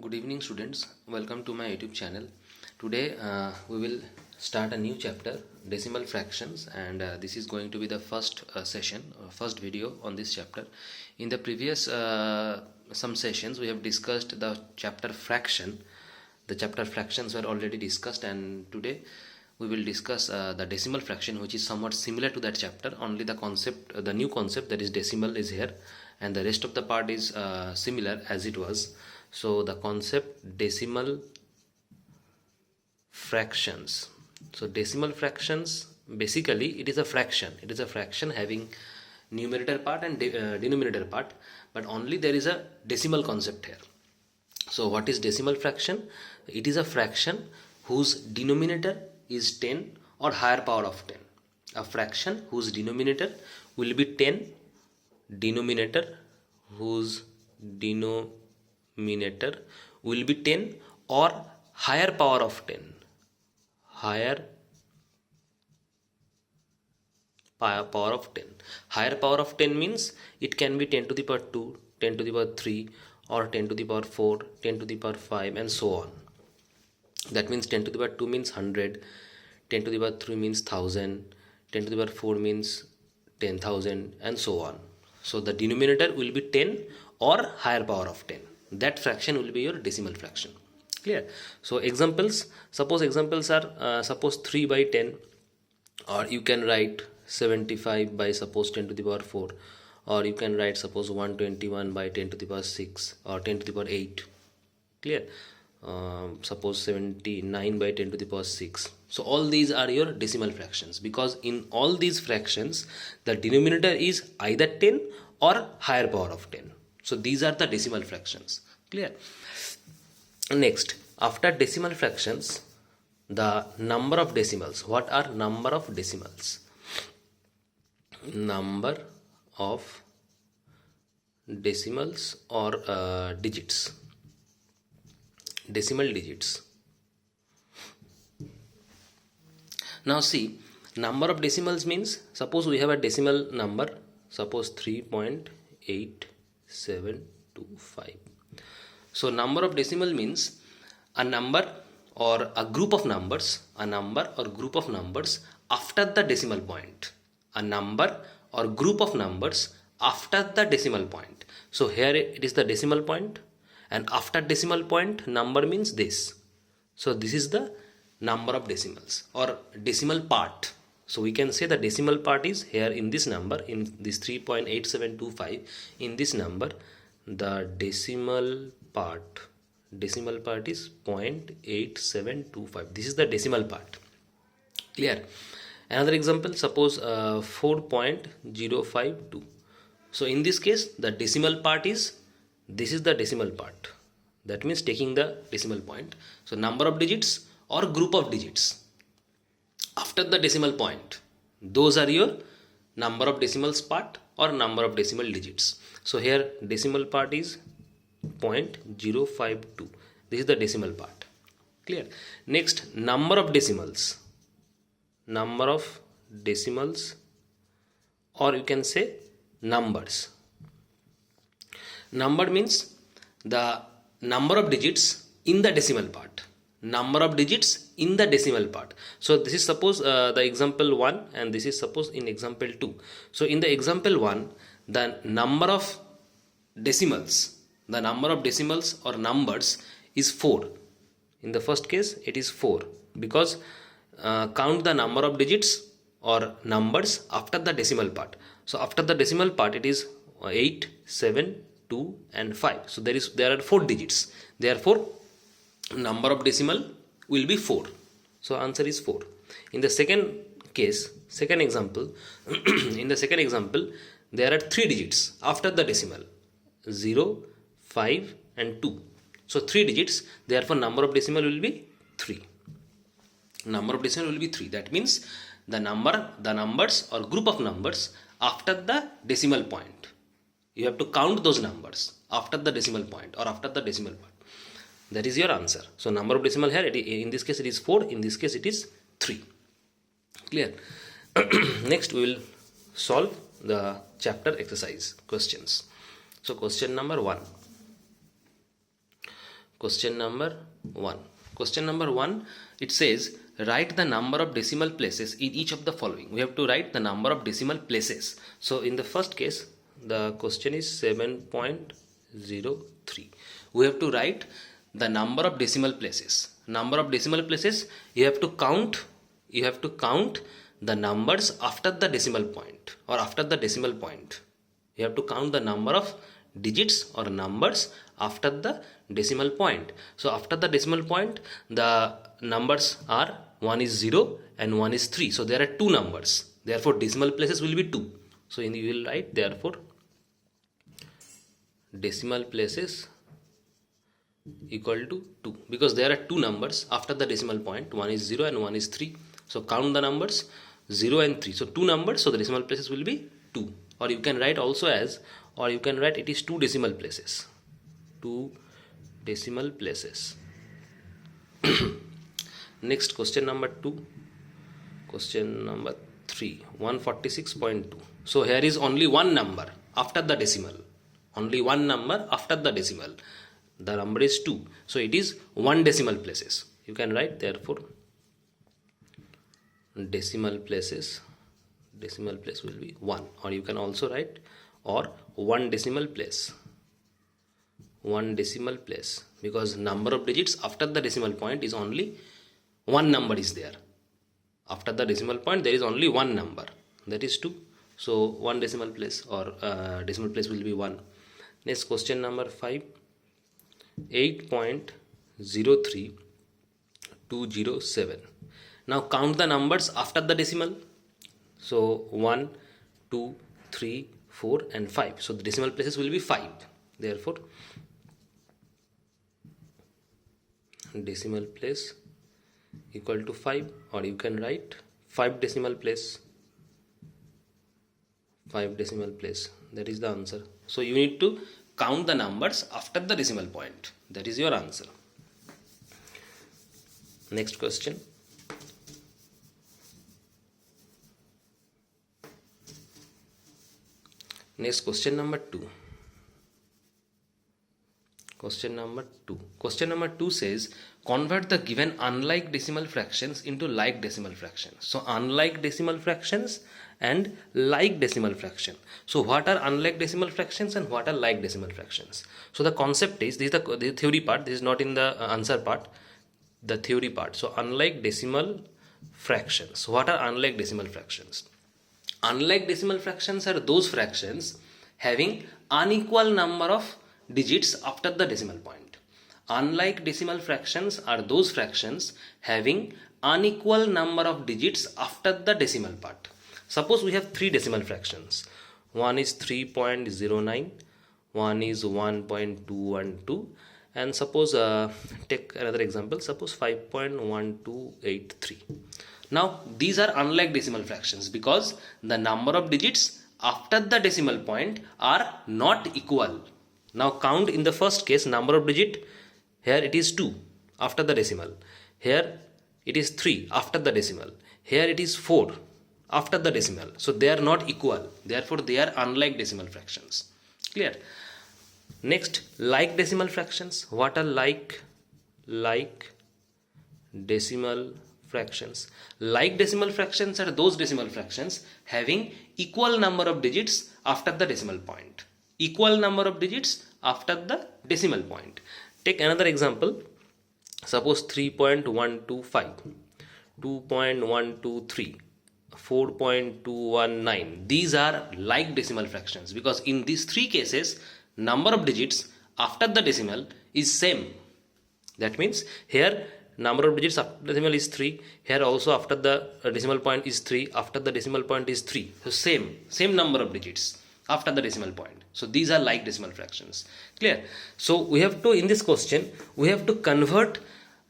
Good evening students, welcome to my YouTube channel. Today we will start a new chapter, decimal fractions, and this is going to be the first session, first video on this chapter. In the previous some sessions we have discussed the chapter fraction. The chapter fractions were already discussed, and today we will discuss the decimal fraction, which is somewhat similar to that chapter, only the concept, the new concept, that is decimal, is here, and the rest of the part is similar as it was. So the concept decimal fractions. So decimal fractions, basically it is a fraction. It is a fraction having numerator part and denominator part, but only there is a decimal concept here. So what is decimal fraction? It is a fraction whose denominator is 10 or higher power of 10. A fraction whose denominator will be 10, denominator whose denominator will be 10 or higher power of 10. Higher power of 10. Higher power of 10 means it can be 10 to the power 2, 10 to the power 3, or 10 to the power 4, 10 to the power 5, and so on. That means 10 to the power 2 means 100, 10 to the power 3 means 1000, 10 to the power 4 means 10,000, and so on. So the denominator will be 10 or higher power of 10. That fraction will be your decimal fraction. Clear? So examples, suppose examples are suppose 3 by 10, or you can write 75 by suppose 10 to the power 4, or you can write suppose 121 by 10 to the power 6 or 10 to the power 8. Clear? Suppose 79 by 10 to the power 6. So all these are your decimal fractions, because in all these fractions the denominator is either 10 or higher power of 10. So these are the decimal fractions. Clear? Next, after decimal fractions, the number of decimals. What are number of decimals? Number of decimals or digits. Decimal digits. Now see, number of decimals means, suppose we have a decimal number, suppose 3.8725. So number of decimal means a number or a group of numbers, a number or group of numbers after the decimal point. A number or group of numbers after the decimal point. So here it is the decimal point, and after decimal point number means this. So this is the number of decimals or decimal part. So we can say the decimal part is here in this number, in this 3.8725, in this number the decimal part is 0.8725. This is the decimal part. Clear? Another example, suppose 4.052. So in this case the decimal part is, this is the decimal part, that means taking the decimal point. So number of digits or group of digits after the decimal point, those are your number of decimals part or number of decimal digits. So here decimal part is 0.052. This is the decimal part. Clear? Next, number of decimals. Number of decimals, or you can say numbers. Number means the number of digits in the decimal part. Number of digits in the decimal part. So this is suppose the example 1, and this is suppose in example 2. So in the example 1, the number of decimals, the number of decimals or numbers is 4. In the first case it is 4, because count the number of digits or numbers after the decimal part. So after the decimal part it is 8, 7, 2 and 5. So there are 4 digits. Therefore number of decimal will be 4. So answer is 4. In the second case, second example, in the second example there are 3 digits after the decimal, 0, 5 and 2. So 3 digits, therefore number of decimal will be 3. Number of decimal will be 3. That means the numbers or group of numbers after the decimal point. You have to count those numbers after the decimal point or after the decimal point. That is your answer. So number of decimal here, in this case it is 4, in this case it is 3. Clear? Next we will solve the chapter exercise questions. So question number 1. Question number 1. Question number 1, it says write the number of decimal places in each of the following. We have to write the number of decimal places. So in the first case, the question is 7.03. We have to write the number of decimal places. Number of decimal places, you have to count the numbers after the decimal point or after the decimal point. You have to count the number of digits or numbers after the decimal point. So after the decimal point, the numbers are 1 is 0 and 1 is 3. So there are two numbers. Therefore decimal places will be 2. So you will write therefore decimal places equal to 2, because there are two numbers after the decimal point. 1 is 0 and 1 is 3. So count the numbers 0 and 3. So two numbers, so the decimal places will be 2. Or you can write also as, or you can write it is 2 decimal places. 2 decimal places. Next, question number 2. Question number 3. 146.2. So here is only one number after the decimal. Only one number after the decimal. The number is 2. So it is 1 decimal places. You can write therefore decimal places. Decimal place will be 1. Or you can also write or 1 decimal place. 1 decimal place, because number of digits after the decimal point is only one number is there. After the decimal point there is only one number, that is 2. So 1 decimal place or decimal place will be 1. Next, question number 5. 8.03207. Now count the numbers after the decimal. So 1, 2, 3, 4 and 5. So the decimal places will be 5. Therefore decimal place equal to 5, or you can write 5 decimal place. 5 decimal place, that is the answer. So you need to count the numbers after the decimal point. That is your answer. Next question. Next, question number 2. Question number 2 says convert the given unlike decimal fractions into like decimal fractions. So unlike decimal fractions and like decimal fraction. So what are unlike decimal fractions and what are like decimal fractions? So the concept is, this is the theory part, this is not in the answer part, the theory part. So unlike decimal fractions. What are unlike decimal fractions? Unlike decimal fractions are those fractions having unequal number of digits after the decimal point. Unlike decimal fractions are those fractions having unequal number of digits after the decimal part. Suppose we have 3 decimal fractions. One is 3.09, one is 1.212, and suppose take another example, suppose 5.1283. Now these are unlike decimal fractions because the number of digits after the decimal point are not equal. Now count in the first case number of digit. Here it is 2 after the decimal. Here it is 3 after the decimal. Here it is 4 after the decimal. So they are not equal. Therefore they are unlike decimal fractions. Clear? Next, like decimal fractions. What are like decimal fractions? Like decimal fractions are those decimal fractions having equal number of digits after the decimal point. Equal number of digits after the decimal point. Take another example. Suppose 3.125, 2.123, 4.219. These are like decimal fractions because in these 3 cases number of digits after the decimal is same. That means here number of digits after the decimal is 3. Here also after the decimal point is 3. After the decimal point is 3. So same number of digits after the decimal point. So these are like decimal fractions. Clear? So we have to, in this question, we have to convert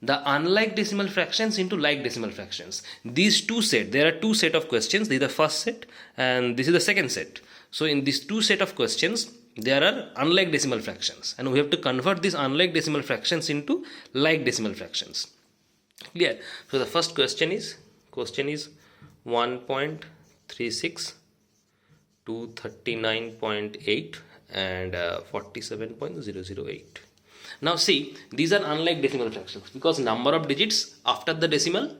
the unlike decimal fractions into like decimal fractions. These two set, there are 2 set of questions. This is the first set and this is the second set. So in these 2 set of questions, there are unlike decimal fractions and we have to convert these unlike decimal fractions into like decimal fractions. Clear? So the first question is 1.36 to 39.8 and 47.008. Now see, these are unlike decimal fractions because number of digits after the decimal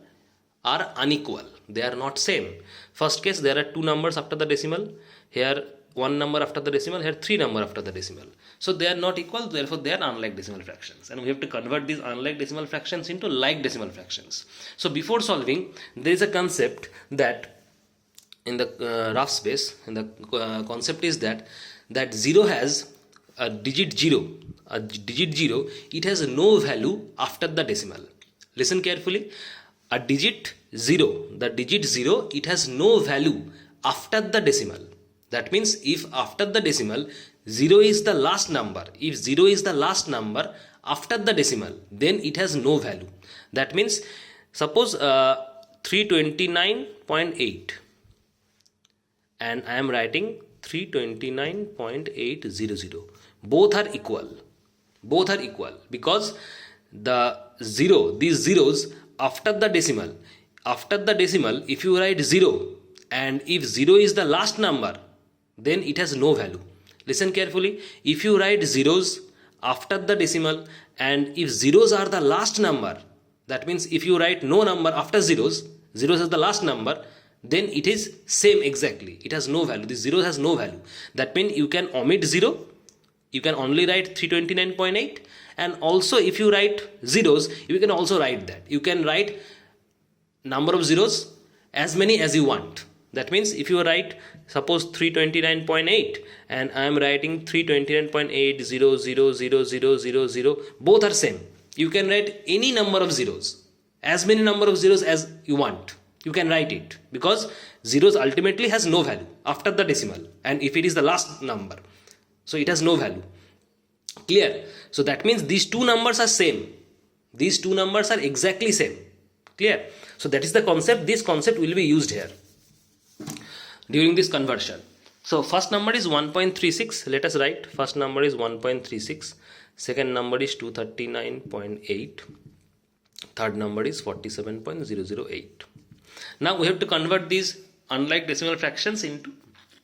are unequal. They are not same. First case, there are two numbers after the decimal. Here one number after the decimal, here three number after the decimal. So they are not equal, therefore they are unlike decimal fractions. And we have to convert these unlike decimal fractions into like decimal fractions. So before solving, there is a concept that in the rough space, and the concept is that 0 has a digit 0. A digit 0, it has no value after the decimal. Listen carefully. A digit 0, the digit 0, it has no value after the decimal. That means if after the decimal 0 is the last number, if 0 is the last number after the decimal, then it has no value. That means suppose 329.8 and I am writing 329.800. Both are equal. Both are equal because the 0, these zeros after the decimal, if you write 0 and if 0 is the last number, then it has no value. Listen carefully. If you write zeros after the decimal and if zeros are the last number, that means if you write no number after zeros is the last number, then it is same exactly. It has no value. This 0 has no value. That means you can omit 0. You can only write 329.8. And also if you write zeros, you can also write that. You can write number of zeros as many as you want. That means if you write suppose 329.8 and I am writing 329.8000000, both are same. You can write any number of zeros, as many number of zeros as you want. You can write it because zeros ultimately has no value after the decimal, and if it is the last number, so it has no value. Clear? So that means these two numbers are same. These two numbers are exactly same. Clear? So that is the concept. This concept will be used here during this conversion. So first number is 1.36. Let us write. First number is 1.36. Second number is 239.8. Third number is 47.008. Now we have to convert these unlike decimal fractions into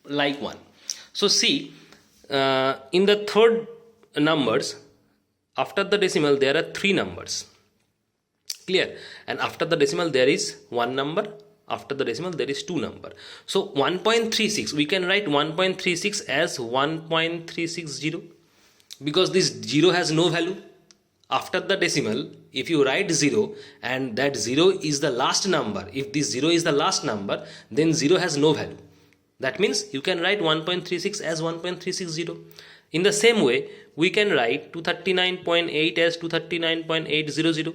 like one. So see, in the third numbers, after the decimal there are three numbers. Clear? And after the decimal there is one number. After the decimal there is two number. So 1.36, we can write 1.36 as 1.360 because this 0 has no value. After the decimal, if you write 0 and that 0 is the last number, if this 0 is the last number, then 0 has no value. That means you can write 1.36 as 1.360. In the same way, we can write 239.8 as 239.800.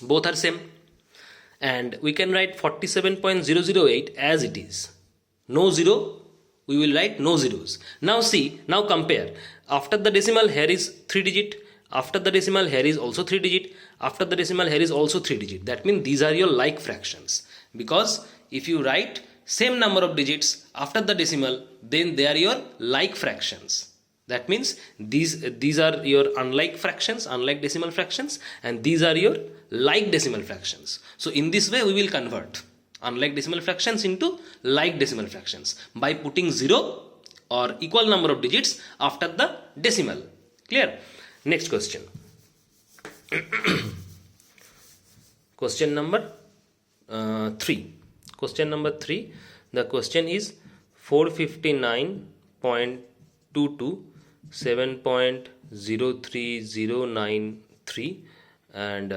Both are same. And we can write 47.008 as it is. No 0, we will write no zeros. Now see, now compare. After the decimal, here is 3 digit. After the decimal, here is also 3 digit. After the decimal, here is also 3 digit. That means these are your like fractions. Because if you write same number of digits after the decimal, then they are your like fractions. That means these are your unlike fractions, unlike decimal fractions, and these are your like decimal fractions. So in this way we will convert unlike decimal fractions into like decimal fractions by putting 0 or equal number of digits after the decimal. Clear? Next question. Question number 3. Question number 3. The question is 459.22 7.03093 and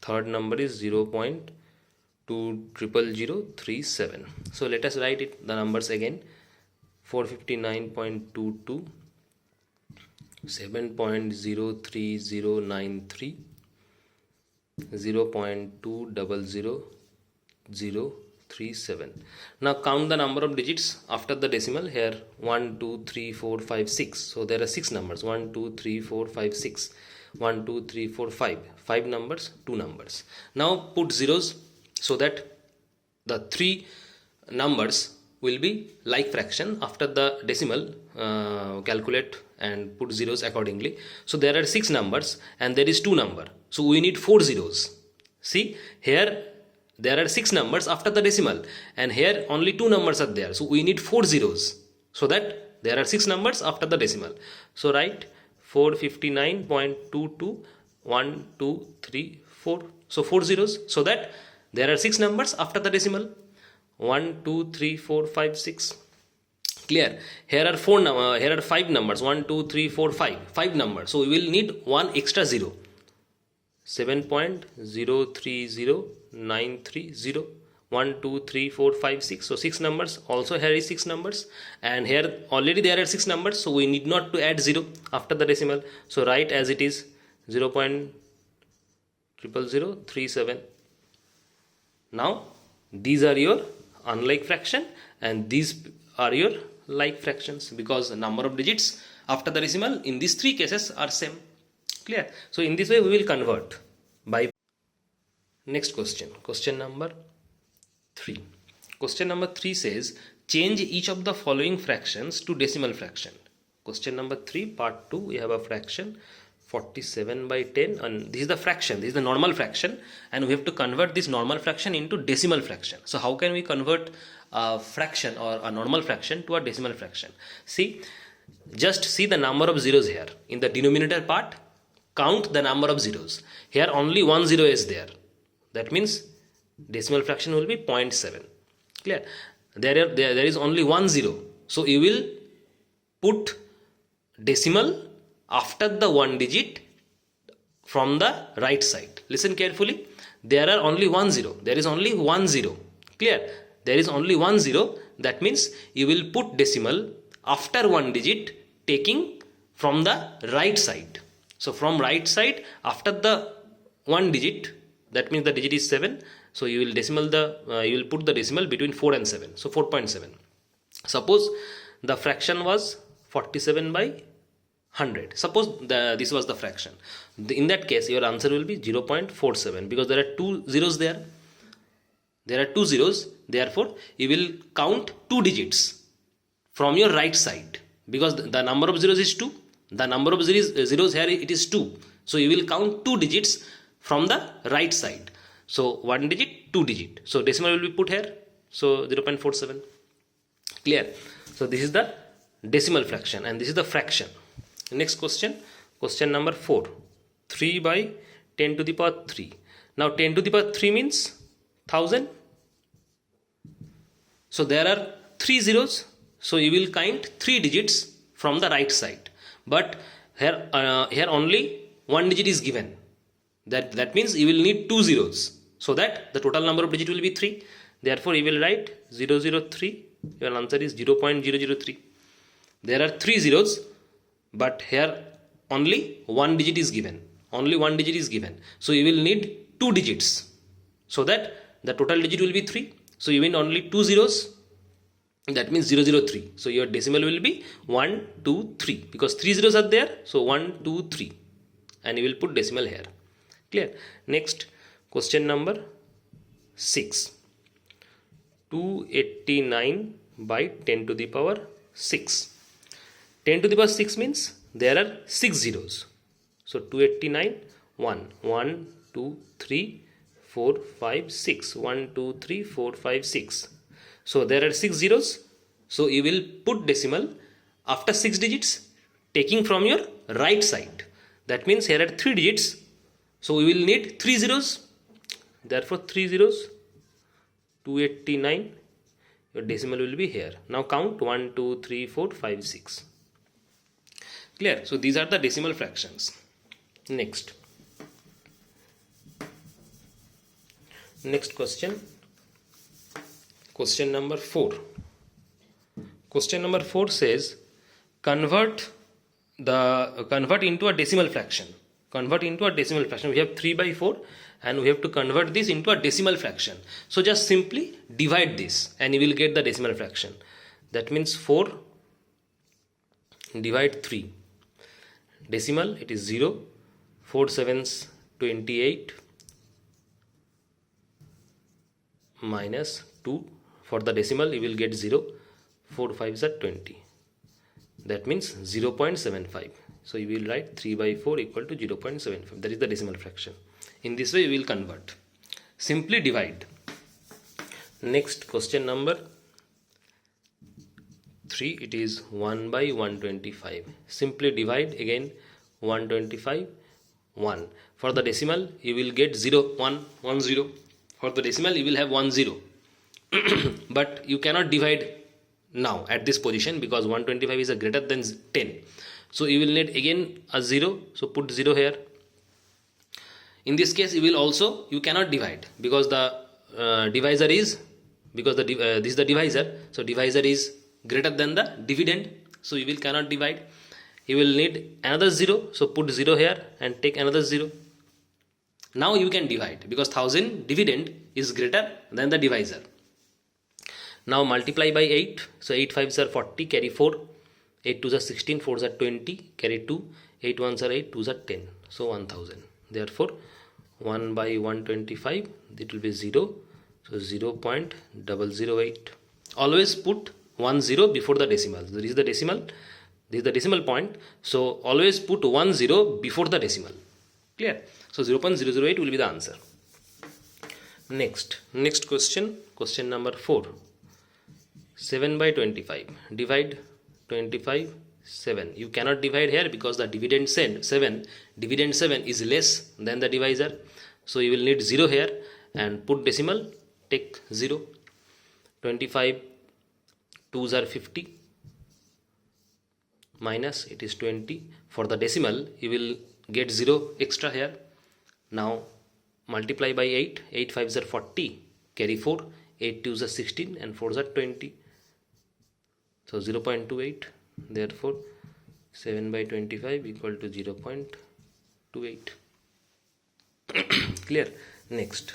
third number is 0.20037. So let us write it the numbers again. 459.22 7.03093 0.200037. Now count the number of digits after the decimal. Here 1 2 3 4 5 6. So there are 6 numbers. 1 2 3 4 5 6. 1 2 3 4 5. 5 numbers, 2 numbers. Now put zeros so that the 3 numbers will be like fraction. After the decimal, calculate and put zeros accordingly. So there are 6 numbers and there is 2 number. So we need 4 zeros. See here there are 6 numbers after the decimal and here only 2 numbers are there. So we need 4 zeros so that there are 6 numbers after the decimal. So write 459.22, 1, 2, 3, 4. So 4 zeros. So that there are 6 numbers after the decimal. 1, 2, 3, 4, 5, 6. Clear? Here are here are 5 numbers. 1, 2, 3, 4, 5. 5 numbers. So we will need one extra zero. 7.030930. 1, 2, 3, 4, 5, 6. So 6 numbers. Also here is 6 numbers. And here already there are 6 numbers. So we need not to add 0 after the decimal. So write as it is 0.00037. Now these are your unlike fraction and these are your like fractions, because the number of digits after the decimal in these 3 cases are same. Clear? So in this way we will convert by. Next question, question number 3. Question number 3 says change each of the following fractions to decimal fraction. Question number 3 part 2, we have a fraction 47 by 10, and this is the fraction, this is the normal fraction, and we have to convert this normal fraction into decimal fraction. So how can we convert a fraction or a normal fraction to a decimal fraction? See, just see the number of zeros here. In the denominator part, count the number of zeros. Here only one zero is there. That means decimal fraction will be 0.7. Clear? There is only one zero. So you will put decimal after the one digit from the right side. Listen carefully. There are only one zero. There is only one zero. Clear? There is only one zero. That means you will put decimal after one digit taking from the right side. So from right side after the one digit, that means the digit is 7. So you will you will put the decimal between 4 and 7. So 4.7. Suppose the fraction was 47 by 100. Suppose this was the fraction. In that case, your answer will be 0.47, because there are 2 zeros there. There are 2 zeros. Therefore, you will count 2 digits from your right side, because the number of zeros is 2. The number of zeros here it is 2. So you will count 2 digits from the right side. So 1 digit, 2 digit. So decimal will be put here. So 0.47. Clear? So this is the decimal fraction and this is the fraction. Next question, question number 4. 3 by 10 to the power 3. Now 10 to the power 3 means 1000. So there are 3 zeros. So you will count 3 digits from the right side. But here only 1 digit is given. That means you will need 2 zeros. So that the total number of digit will be 3. Therefore you will write 003. Your answer is 0.003. There are 3 zeros. But here only 1 digit is given. Only 1 digit is given. So you will need 2 digits. So that the total digit will be 3. So you need only 2 zeros. That means 003. So your decimal will be 1, 2, 3. Because 3 zeros are there. So 1, 2, 3. And you will put decimal here. Clear? Next, question number 6. 289 by 10 to the power 6. 10 to the power 6 means there are 6 zeros. So 289, 1, 2, 3, 4, 5, 6. 1, 2, 3, 4, 5, 6. So there are 6 zeros. So you will put decimal after 6 digits taking from your right side. That means here are 3 digits. So we will need 3 zeros. Therefore 3 zeros, 289. Your decimal will be here. Now count 1, 2, 3, 4, 5, 6. Clear? So these are the decimal fractions. Next question. Question number 4. Question number 4 says convert into a decimal fraction. Convert into a decimal fraction. We have 3 by 4 and we have to convert this into a decimal fraction. So just simply divide this and you will get the decimal fraction. That means 4 divide 3. Decimal, it is 0. 4 7s 28 minus 2. For the decimal you will get 0. 4 5s are 20. That means 0.75. So you will write 3 by 4 equal to 0.75. That is the decimal fraction. In this way you will convert. Simply divide. Next, question number 3. It is 1 by 125. Simply divide again 125, 1. For the decimal, you will get 0, 1, 1, 0. For the decimal, you will have 1, 0. But you cannot divide now at this position because 125 is a greater than 10. So you will need again a 0. So put 0 here. In this case, you cannot divide because the divisor is, because this is the divisor. So divisor is greater than the dividend. So you will cannot divide. You will need another 0. So put 0 here and take another 0. Now you can divide because 1000 dividend is greater than the divisor. Now multiply by 8. So 8 5s are 40, carry 4. 8 2s are 16, 4s are 20, carry 2. 8 1s are 8, 2s are 10. So 1000. Therefore 1 by 125, it will be 0. So 0.008. Always put 10 before the decimal. This is the decimal. This is the decimal point. So always put 10 before the decimal. Clear? So 0.008 will be the answer. Next question. Question number 4. 7 by 25. Divide 25, 7. You cannot divide here because the dividend 7 is less than the divisor. So you will need 0 here and put decimal, take 0. 25 2s are 50 minus it is 20. For the decimal you will get 0 extra here. Now multiply by 8. 8 5s are 40, carry 4. 8 2s are 16 and 4s are 20. So 0.28. Therefore 7 by 25 equal to 0.28. Clear? Next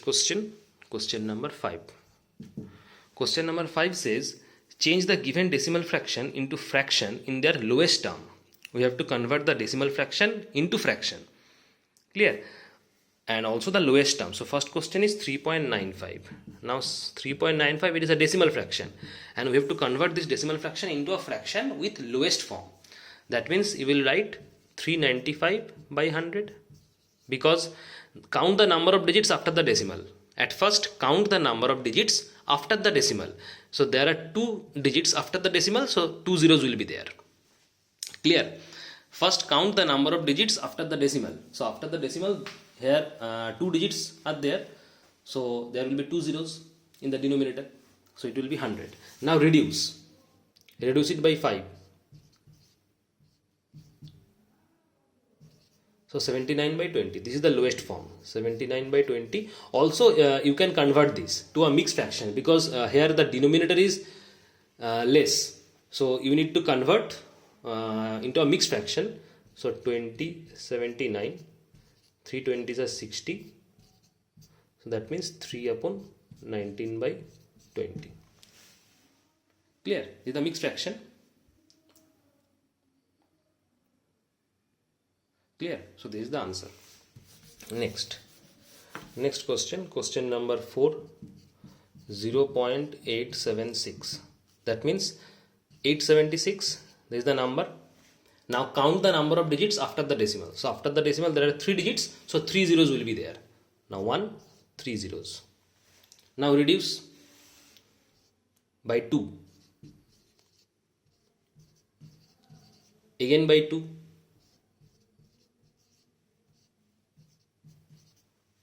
question. Question number 5. Question number 5 says change the given decimal fraction into fraction in their lowest term. We have to convert the decimal fraction into fraction. Clear? And also the lowest term. So first question is 3.95. Now 3.95, it is a decimal fraction and we have to convert this decimal fraction into a fraction with lowest form. That means you will write 395 by 100 because count the number of digits after the decimal. At first count the number of digits after the decimal. So there are 2 digits after the decimal, so 2 zeros will be there. Clear? First count the number of digits after the decimal. So after the decimal here 2 digits are there, so there will be 2 zeros in the denominator, so it will be 100. Now reduce it by 5. So 79 by 20, this is the lowest form, 79 by 20. Also you can convert this to a mixed fraction because here the denominator is less, so you need to convert into a mixed fraction. So 20, 79, 3 20s are 60, so that means 3 upon 19 by 20. Clear? This is the mixed fraction. Clear? So this is the answer. Next question number 4. 0.876. That means 876, this is the number. Now count the number of digits after the decimal. So after the decimal there are 3 digits, so 3 zeros will be there. Now 1, 3 zeros. Now reduce by 2. Again by 2.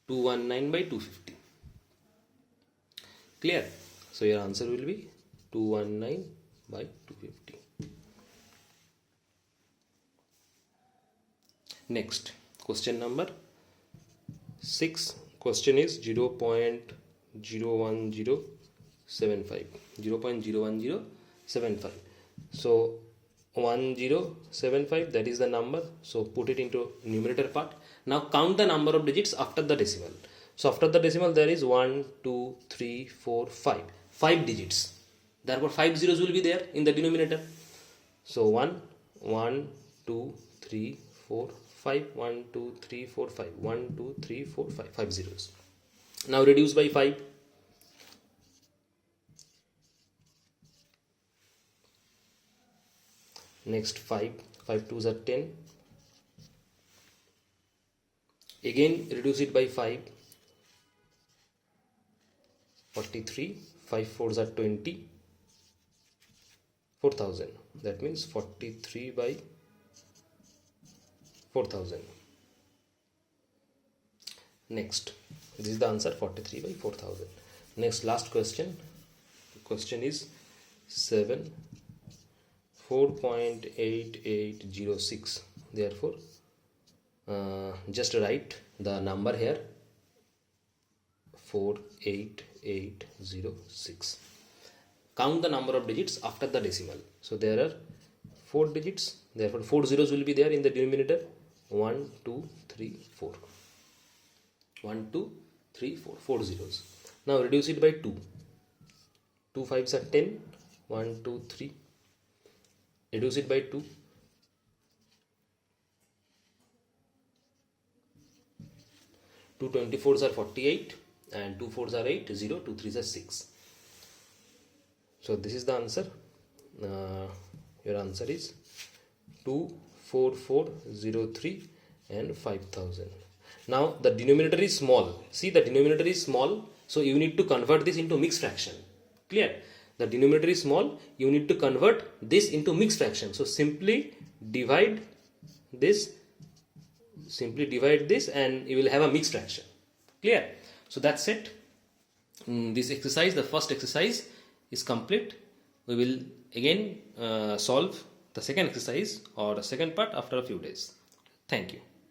219 by 250. Clear? So your answer will be 219 by 250. Next, question number 6. Question is 0.01075. 0.01075. So 1075, that is the number. So put it into numerator part. Now count the number of digits after the decimal. So after the decimal there is 1, 2, 3, 4, 5. 5 digits. Therefore 5 zeros will be there in the denominator. So 1, 2, 3, 4, 5. 1, 2, 3, 4, 5. 1, 2, 3, 4, 5. 5 zeros. Now reduce by 5. Next 5. 5 2s are 10. Again reduce it by 5. 43. 5 4s are 20. 4000. That means 43 by 4000. Next, this is the answer, 43 by 4000. Next, last question. The question is 7 4.8806. Therefore, just write the number here, 48806. Count the number of digits after the decimal. So there are 4 digits, therefore 4 zeros will be there in the denominator. 1 2 3 4. 1 2 3 4, 4 zeros. Now reduce it by 2. 2 5s are 10. 1 2 3. Reduce it by 2. 2 24s are 48 and 2 4s are 8. 0 2 3s are 6. So this is the answer. Your answer is 24403 and 5000. Now the denominator is small. See, the denominator is small, so you need to convert this into mixed fraction. Clear? The denominator is small, you need to convert this into mixed fraction. So simply divide this and you will have a mixed fraction. Clear? So that's it. This exercise, the first exercise, is complete. We will again solve the second exercise or the second part after a few days. Thank you.